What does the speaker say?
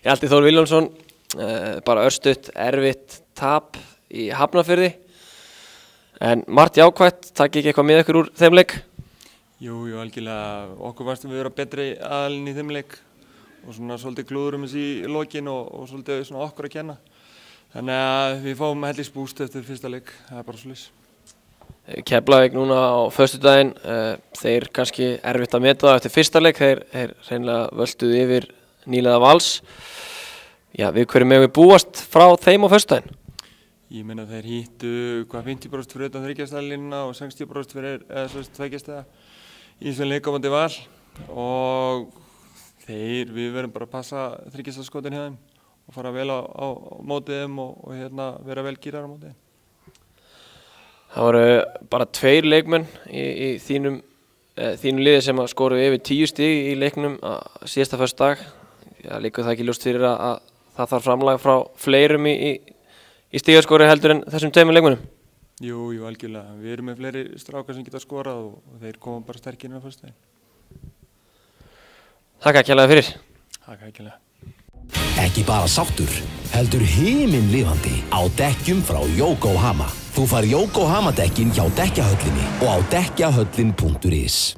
Hjalti Þór Vilhjálmsson, bara örstutt, erfitt tap í Hafnarfirði. En margt jákvætt, takk ekki eitthvað með ykkur úr þeim leik? Jú, algjörlega. Okkur fannst við vera betri aðalinn í þeim leik og svona svolítið klúður þessi í lokin og svolítið svona okkur að kenna. Þannig að við fáum hellingsbúst eftir fyrsta leik, það er bara svoleiðis. Keflavík núna á föstudaginn, þeir kannski erfitt að meta það eftir fyrsta leik, þeir hreinlega völduðu yfir nýliða Vals. Já, við hverju megum við búast frá þeim á föstudaginn? Ég meina þeir hýttu 50% fyrir utan þryggjastæðalínuna og 60% fyrir tveggjastaða í þessum leik á móti Val og við verðum bara að passa þryggjastæðaskotin hjá þeim og fara vel á mótið þeim og vera vel gírar á mótið þeim. Það voru bara 2 leikmenn í þínu liði sem skoruðu yfir 10 stig í leiknum síðasta föstudag. Það liggur það ekki ljóst fyrir að það þarf framlag frá fleirum í stigaskori heldur en þessum 2 leikmennum? Jú, algjörlega. Við erum með fleiri strákar sem geta skorað og þeir koma bara sterkir inn á föstudaginn. Takk kærlega fyrir. Takk kærlega. Ekki bara sáttur, heldur himinlifandi á dekkjum frá Yokohama. Þú fær Yokohama dekkin hjá Dekkjahöllinni og á dekkjahöllin.is.